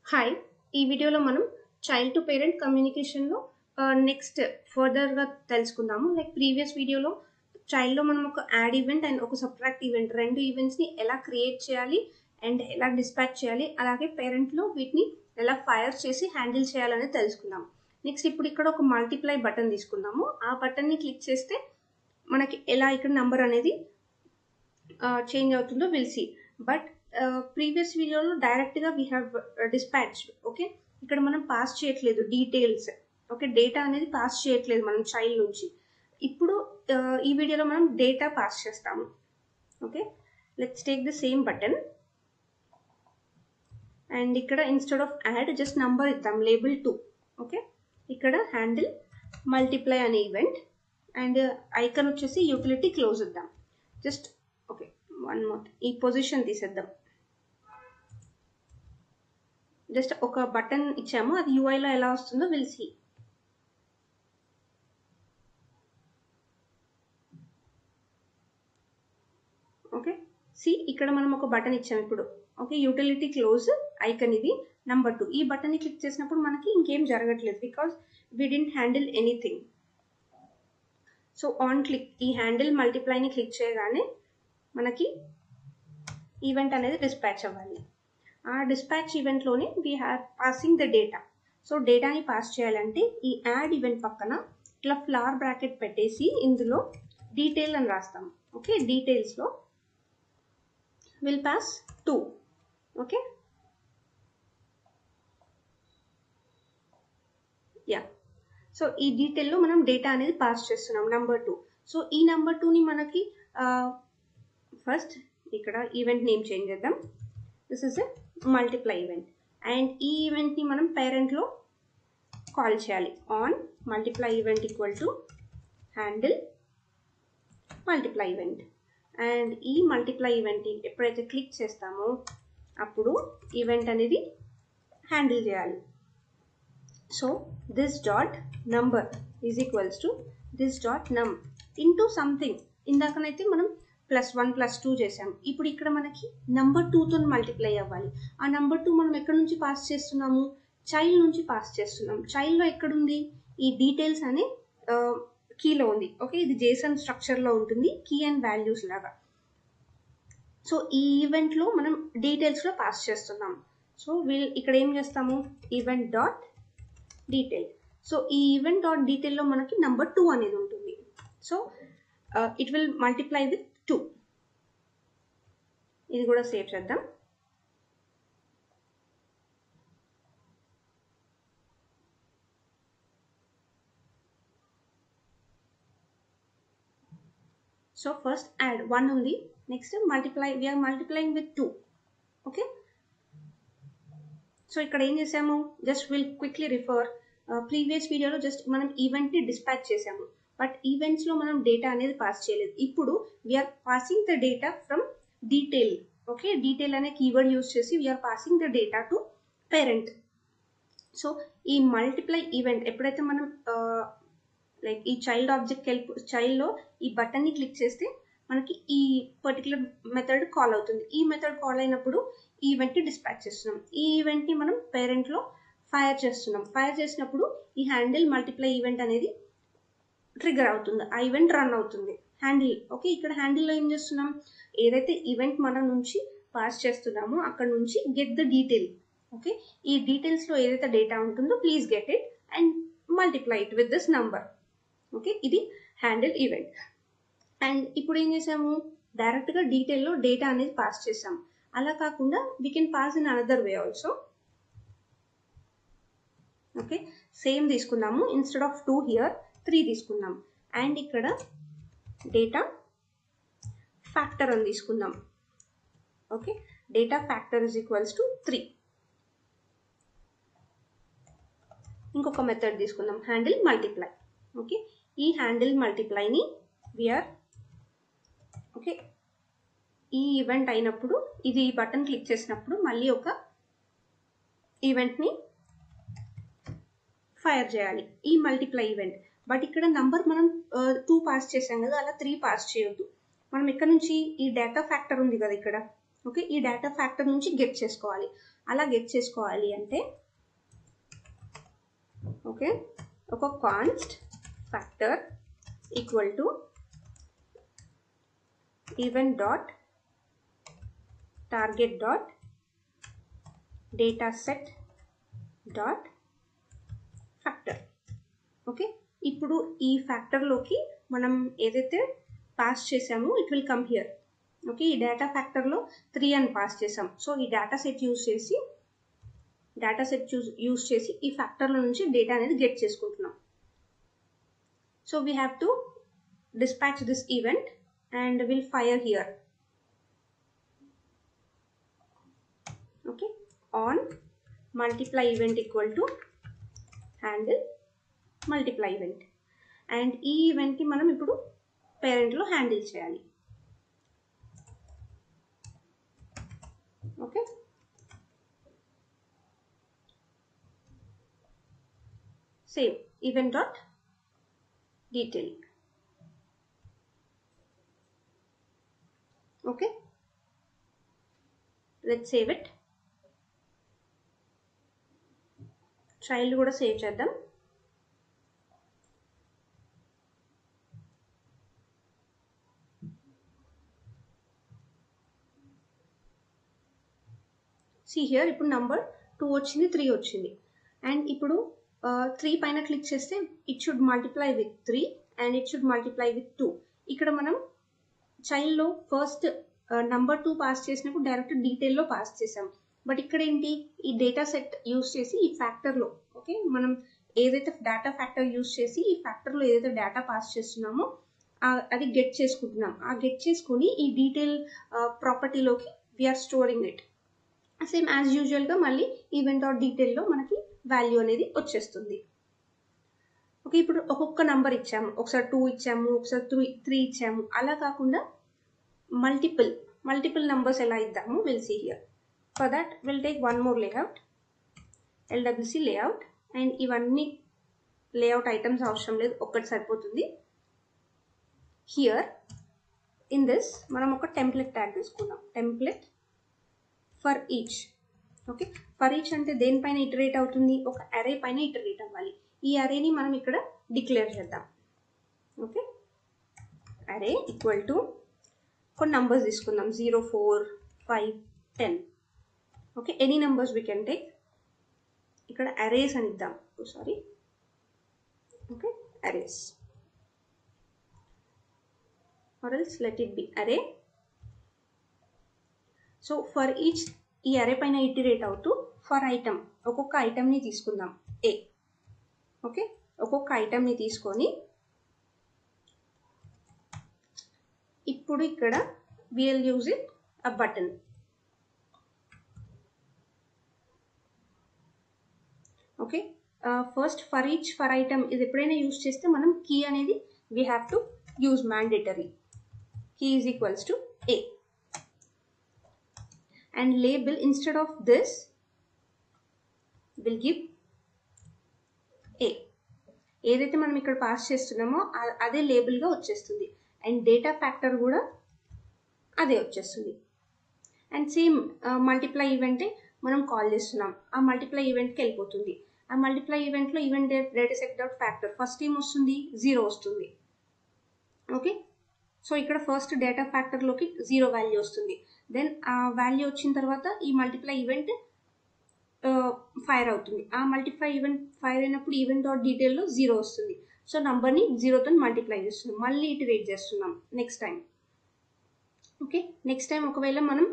Hi, ఈ వీడియోలో మనం చైల్డ్ టు పేరెంట్ కమ్యూనికేషన్లో నెక్స్ట్ ఫర్దర్గా తెలుసుకుందాము. లైక్ ప్రీవియస్ వీడియోలో చైల్డ్లో మనం ఒక యాడ్ ఈవెంట్ అండ్ ఒక సబ్ట్రాక్ట్ ఈవెంట్ రెండు ఈవెంట్స్ని ఎలా క్రియేట్ చేయాలి అండ్ ఎలా డిస్పాచ్ చేయాలి, అలాగే పేరెంట్లో వీటిని ఎలా ఫైర్ చేసి హ్యాండిల్ చేయాలనేది తెలుసుకుందాం. నెక్స్ట్ ఇప్పుడు ఇక్కడ ఒక మల్టిప్లై బటన్ తీసుకుందాము. ఆ బటన్ని క్లిక్ చేస్తే మనకి ఎలా ఇక్కడ నంబర్ అనేది చేంజ్ అవుతుందో విల్ సీ. బట్ ప్రీవియస్ వీడియోలో డైరెక్ట్గా వీ హ్యావ్ డిస్పాచ్డ్. ఓకే, ఇక్కడ మనం పాస్ చేయట్లేదు డీటెయిల్స్. ఓకే, డేటా అనేది పాస్ చేయట్లేదు మనం చైల్డ్ నుంచి. ఇప్పుడు ఈ వీడియోలో మనం డేటా పాస్ చేస్తాము. Okay, let's take the same button and ఇక్కడ instead of add just number ఇద్దాం, లేబుల్ 2. ఓకే, ఇక్కడ హ్యాండిల్ మల్టిప్లై అనే ఈవెంట్ అండ్ ఐకన్ వచ్చేసి యూటిలిటీ క్లోజ్ ఇద్దాం. జస్ట్ ఓకే, వన్ మోర్, ఈ పొజిషన్ తీసేద్దాం. జస్ట్ ఒక బటన్ ఇచ్చాము, అది యూఐలో ఎలా వస్తుందో విల్ సీ. ఓకే, సి ఇక్కడ మనం ఒక బటన్ ఇచ్చాము ఇప్పుడు. ఓకే, యూటిలిటీ క్లోజ్ ఐకన్ ఇది నంబర్ 2. ఈ బటన్ని క్లిక్ చేసినప్పుడు మనకి ఇంకేం జరగట్లేదు because we didn't handle anything. So on click, ఈ హ్యాండిల్ మల్టిప్లైని క్లిక్ చేయగానే మనకి ఈవెంట్ అనేది డిస్పాచ్ అవ్వాలి. ఆ డిస్పాచ్ ఈవెంట్లోనే we have passing the data. So డేటాని పాస్ చేయాలంటే ఈ యాడ్ ఈవెంట్ పక్కన ఇట్లా ఫ్లవర్ బ్రాకెట్ పెట్టేసి ఇందులో డీటెయిల్ అని రాస్తాం. ఓకే, డీటెయిల్స్లో will pass 2. Okay, yeah. So ఈ డీటెయిల్లో మనం డేటా అనేది పాస్ చేస్తున్నాం నంబర్ 2. సో ఈ నంబర్ 2ని మనకి ఫస్ట్ ఇక్కడ ఈవెంట్ నేమ్ చేంజ్ చేద్దాం. This is a multiply event and ఈ ఈవెంట్ని మనం పేరెంట్లో కాల్ చేయాలి. On multiply event equal to handle multiply event and ఈ మల్టిప్లై ఈవెంట్ ఎప్పుడైతే క్లిక్ చేస్తామో అప్పుడు ఈవెంట్ అనేది హ్యాండిల్ చేయాలి. So this dot number is equals to this dot నమ్ ఇంటూ సంథింగ్. ఇందాకనైతే మనం +1 +2 చేసాం. ఇప్పుడు ఇక్కడ మనకి నంబర్ 2తో మల్టిప్లై అవ్వాలి. ఆ నంబర్ 2 మనం ఎక్కడి నుంచి పాస్ చేస్తున్నాము? చైల్డ్ నుంచి పాస్ చేస్తున్నాం. చైల్డ్లో ఎక్కడుంది? ఈ డీటెయిల్స్ అనే కీలో ఉంది. ఓకే, ఇది జేసన్ స్ట్రక్చర్లో ఉంటుంది, కీ అండ్ వాల్యూస్ లాగా. సో ఈ ఈవెంట్లో మనం డీటెయిల్స్లో పాస్ చేస్తున్నాం. సో ఇక్కడ ఏం చేస్తాము? Event dot detail. సో ఈ ఈవెంట్ డాట్ డీటెయిల్లో మనకి నంబర్ 2 అనేది ఉంటుంది. So it will multiply with 2. ఇది కూడా సేవ్ చేద్దాం. సో ఫస్ట్ యాడ్ 1 ఉంది, next multiply, we are multiplying with 2. Okay, so ఇక్కడ ఏం చేసాము? Just will quickly refer. Previous వీడియోలో జస్ట్ మనం ఈవెంట్ని డిస్పాచ్ చేసాము, బట్ ఈవెంట్స్లో మనం డేటా అనేది పాస్ చేయలేదు. ఇప్పుడు we are passing the data from detail. Okay, detail అనే కీవర్డ్ యూజ్ చేసి we are passing the data to parent. So ఈ మల్టిప్లై ఈవెంట్ ఎప్పుడైతే మనం లైక్ ఈ చైల్డ్ ఆబ్జెక్ట్కి చైల్డ్లో ఈ బటన్ని క్లిక్ చేస్తే మనకి ఈ పర్టికులర్ మెథడ్ కాల్ అవుతుంది. ఈ మెథడ్ కాల్ అయినప్పుడు ఈ ఈవెంట్ని డిస్పాచ్ చేస్తున్నాం. ఈ ఈవెంట్ని మనం పేరెంట్లో ఫైర్ చేస్తున్నాం. ఫైర్ చేసినప్పుడు ఈ హ్యాండిల్ మల్టిప్లై ఈవెంట్ అనేది ట్రిగర్ అవుతుంది, ఆ ఈవెంట్ రన్ అవుతుంది. హ్యాండిల్. ఓకే, ఇక్కడ హ్యాండిల్లో ఏం చేస్తున్నాం? ఏదైతే ఈవెంట్ మన నుంచి పాస్ చేస్తున్నామో అక్కడ నుంచి గెట్ ద డీటెయిల్. ఓకే, ఈ డీటెయిల్స్లో ఏదైతే డేటా ఉంటుందో please get it and multiply it with this number. Okay, ఇది హ్యాండిల్ ఈవెంట్. అండ్ ఇప్పుడు ఏం చేసాము? డైరెక్ట్గా డీటెయిల్లో డేటా అనేది పాస్ చేసాం. అలా కాకుండా we can pass in another way also. Okay, same తీసుకుందాము. ఇన్స్టెడ్ ఆఫ్ 2 హియర్ 3 తీసుకుందాం అండ్ ఇక్కడ డేటా ఫ్యాక్టర్ అని తీసుకుందాం. Okay, data factor is equals to 3. ఇంకొక మెథడ్ తీసుకుందాం, హ్యాండిల్ మల్టిప్లై. ఓకే, ఈ హ్యాండిల్ మల్టిప్లైని వీఆర్ ఓకే ఈ ఈవెంట్ అయినప్పుడు ఇది ఈ బటన్ క్లిక్ చేసినప్పుడు మళ్ళీ ఒక ఈవెంట్ని ఫైర్ చేయాలి, ఈ మల్టిప్లై ఈవెంట్. బట్ ఇక్కడ నంబర్ మనం 2 పాస్ చేసాం కదా, అలా 3 పాస్ చేయొద్దు. మనం ఇక్కడ నుంచి ఈ డేటా ఫ్యాక్టర్ ఉంది కదా ఇక్కడ, ఓకే, ఈ డేటా ఫ్యాక్టర్ నుంచి గెట్ చేసుకోవాలి. అలా గెట్ చేసుకోవాలి అంటే ఓకే, ఒక const factor equal to event dot target dot data set dot factor. Okay, ఇప్పుడు ఈ ఫ్యాక్టర్లోకి మనం ఏదైతే పాస్ చేసామో it will come here. Okay, ఈ డేటా ఫ్యాక్టర్లో 3 అని పాస్ చేసాం. సో ఈ డేటా సెట్ యూస్ చేసి ఈ ఫ్యాక్టర్లో నుంచి డేటా అనేది గెట్ చేసుకుంటున్నాం. So we have to dispatch this event and we'll fire here. Okay, on multiply event equal to handle multiply event, and ఈ ఈవెంట్ ని మనం ఇప్పుడు పేరెంట్ లో హ్యాండిల్ చేయాలి. Okay, same event dot detail. Okay, let's save it. Child కూడా save చేద్దాం. See here, ఇప్పుడు number 2 వచ్చింది, 3 వచ్చింది. అండ్ ఇప్పుడు 3 పైన క్లిక్ చేస్తే it should multiply with 3 and it should multiply with 2. ఇక్కడ మనం చైల్డ్లో ఫస్ట్ నంబర్ 2 పాస్ చేసినప్పుడు డైరెక్ట్ డీటెయిల్లో పాస్ చేసాం. బట్ ఇక్కడ ఏంటి, ఈ డేటా సెట్ యూస్ చేసి ఈ ఫ్యాక్టర్లో ఓకే మనం ఏదైతే డేటా ఫ్యాక్టర్ యూస్ చేసి ఈ ఫ్యాక్టర్లో ఏదైతే డేటా పాస్ చేస్తున్నామో అది గెట్ చేసుకుంటున్నాం. ఆ గెట్ చేసుకుని ఈ డీటెయిల్ ప్రాపర్టీలోకి we are storing it. Same as యూజువల్గా మళ్ళీ ఈవెంట్ డాట్ డీటెయిల్లో మనకి వాల్యూ అనేది వచ్చేస్తుంది. ఓకే, ఇప్పుడు ఒక్కొక్క నంబర్ ఇచ్చాము, ఒకసారి 2 ఇచ్చాము, ఒకసారి 3 ఇచ్చాము. అలా కాకుండా మల్టిపుల్ నంబర్స్ ఎలా ఇద్దాము will see here. For that will take one more layout, LWC layout. And ఇవన్నీ లేఅవుట్ ఐటమ్స్ అవసరం లేదు, ఒక్కటి సరిపోతుంది. హియర్ ఇన్ దిస్ మనం ఒక టెంప్లెట్ ట్యాగ్ తీసుకుందాం, template for each. Okay, for each అంటే దేనిపైన ఇటరేట్ అవుతుంది, ఒక అరే పైన ఇటరేట్ అవ్వాలి. ఈ అరేని మనం ఇక్కడ డిక్లేర్ చేద్దాం. ఓకే, అరే ఈక్వల్ టు కొన్ని నంబర్స్ తీసుకుందాం, 0, 4, 5, 10. Okay, any numbers we can take. ఇక్కడ అరేస్ అని ఇద్దాం, sorry. Okay, arrays or else let it be అరే. సో ఫర్ ఈచ్ ఈ అరే పైన ఇటరేట్ అవుతూ ఫర్ ఐటమ్ ఒక్కొక్క ఐటమ్ని తీసుకుందాం ఏ. ఓకే, ఒక్కొక్క ఐటమ్ని తీసుకొని ఇప్పుడు ఇక్కడ will use it a button. Okay, first for each for item ఇది ఎప్పుడైనా యూజ్ చేస్తే మనం కీ అనేది we have to use mandatory. Key is equals to a. And label instead of this will give a. ఏదైతే మనం ఇక్కడ pass చేస్తున్నామో అదే లేబుల్గా వచ్చేస్తుంది. అండ్ డేటా ఫ్యాక్టర్ కూడా అదే వచ్చేస్తుంది. అండ్ సేమ్ మల్టిప్లై ఈవెంటే మనం కాల్ చేస్తున్నాం, ఆ మల్టిప్లై ఈవెంట్కి వెళ్ళిపోతుంది. ఆ మల్టిప్లై ఈవెంట్లో event data set dot factor first ఏం వస్తుంది, 0 వస్తుంది. ఓకే, సో ఇక్కడ ఫస్ట్ డేటా ఫ్యాక్టర్లోకి 0 వాల్యూ వస్తుంది. దెన్ ఆ వాల్యూ వచ్చిన తర్వాత ఈ మల్టిప్లై ఈవెంట్ ఫైర్ అవుతుంది. ఆ మల్టిప్లై ఈవెంట్ ఫైర్ అయినప్పుడు ఈవెంట్ డాట్ డీటెయిల్లో 0 వస్తుంది. సో నంబర్ని 0తో మల్టిప్లై చేస్తున్నాం, మళ్ళీ ఇటరేట్ చేస్తున్నాం next time. Okay, next time ఒకవేళ మనం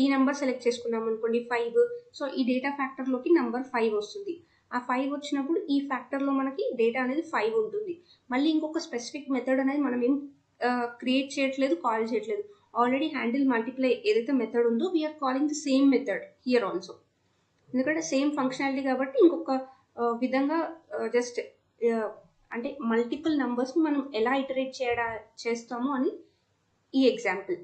ఈ నంబర్ సెలెక్ట్ చేసుకున్నాం అనుకోండి 5. సో ఈ డేటా ఫ్యాక్టర్లోకి నంబర్ 5 వస్తుంది. ఆ 5 వచ్చినప్పుడు ఈ ఫ్యాక్టర్లో మనకి డేటా అనేది 5 ఉంటుంది. మళ్ళీ ఇంకొక స్పెసిఫిక్ మెథడ్ అనేది మనం ఏం క్రియేట్ చేయట్లేదు, కాల్ చేయట్లేదు. ఆల్రెడీ హ్యాండిల్ మల్టిప్లై ఏదైతే మెథడ్ ఉందో we are calling the same method here also. ఎందుకంటే సేమ్ ఫంక్షనాలిటీ కాబట్టి ఇంకొక విధంగా జస్ట్ అంటే మల్టిపుల్ నంబర్స్ని మనం ఎలా ఇటరేట్ చేస్తాము అని ఈ ఎగ్జాంపుల్.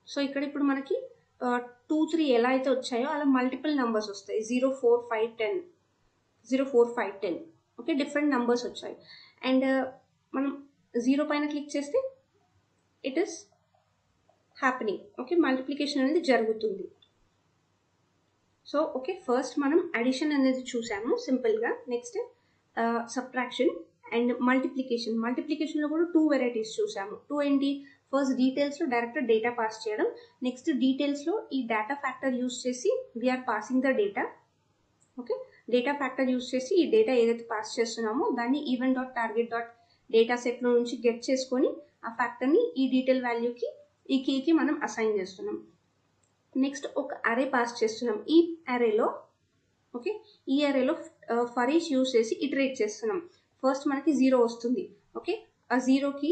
సో ఇక్కడ ఇప్పుడు మనకి 2, 3 ఎలా అయితే వచ్చాయో అలా మల్టిపుల్ నంబర్స్ వస్తాయి. 0, 4, 5, 10. ఓకే, డిఫరెంట్ నంబర్స్ వచ్చాయి. అండ్ మనం 0 పైన క్లిక్ చేస్తే it is happening. Okay, multiplication అనేది జరుగుతుంది. సో ఓకే, ఫస్ట్ మనం అడిషన్ అనేది చూసాము సింపుల్గా. Next subtraction and multiplication. మల్టిప్లికేషన్లో కూడా 2 వెరైటీస్ చూసాము. 2 ఏంటి? ఫస్ట్ డీటెయిల్స్లో డైరెక్ట్ డేటా పాస్ చేయడం. నెక్స్ట్ డీటెయిల్స్లో ఈ డేటా ఫ్యాక్టర్ యూస్ చేసి we are passing the data. Okay, data factor use చేసి ఈ డేటా ఏదైతే పాస్ చేస్తున్నామో దాన్ని event dot target dot data సెట్లో నుంచి గెట్ చేసుకొని ఆ ఫ్యాక్టర్ని ఈ డీటెయిల్ వాల్యూకి ఈ కీకి మనం అసైన్ చేస్తున్నాం. నెక్స్ట్ ఒక అరే పాస్ చేస్తున్నాం. ఈ అరేలో ఓకే, ఈ అరేలో ఫర్ ఈచ్ యూస్ చేసి ఇటరేట్ చేస్తున్నాం. ఫస్ట్ మనకి 0 వస్తుంది. ఓకే, ఆ 0కి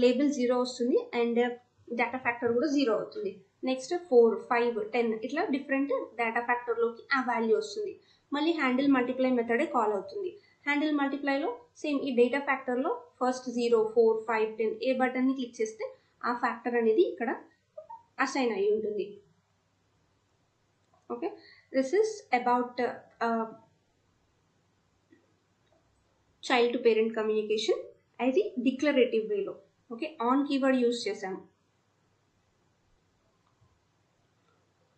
లేబుల్ 0 వస్తుంది అండ్ డేటా ఫ్యాక్టర్ కూడా 0 అవుతుంది. నెక్స్ట్ 4, 5, 10 ఇట్లా డిఫరెంట్ డేటా ఫ్యాక్టర్లోకి ఆ వాల్యూ వస్తుంది. మళ్ళీ హ్యాండిల్ మల్టిప్లై మెథడే కాల్ అవుతుంది. హ్యాండిల్ మల్టిప్లైలో సేమ్ ఈ డేటా ఫ్యాక్టర్లో ఫస్ట్ 0, 4, 5, 10 ఏ బటన్ని క్లిక్ చేస్తే ఆ ఫ్యాక్టర్ అనేది ఇక్కడ అసైన్ అయి ఉంటుంది. Okay, this is about child to parent communication. అది డిక్లరేటివ్ వేలో. ఓకే, ఆన్ కీవర్డ్ యూస్ చేసాము.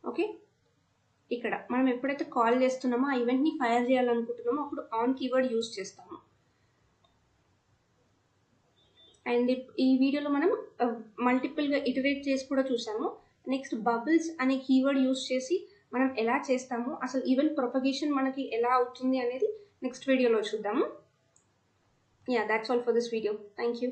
ఓకే, ఇక్కడ మనం ఎప్పుడైతే కాల్ చేస్తున్నామో ఆ ఈవెంట్ని ఫైర్ చేయాలనుకుంటున్నామో అప్పుడు ఆన్ కీవర్డ్ యూస్ చేస్తాము. అండ్ ఈ వీడియోలో మనం మల్టిపుల్గా ఇటరేట్ చేసి కూడా చూసాము. నెక్స్ట్ బబుల్స్ అనే కీవర్డ్ యూస్ చేసి మనం ఎలా చేస్తాము, అసలు ఈవెంట్ ప్రొపగేషన్ మనకి ఎలా అవుతుంది అనేది నెక్స్ట్ వీడియోలో చూద్దాము. Yeah, that's all for this video. Thank you.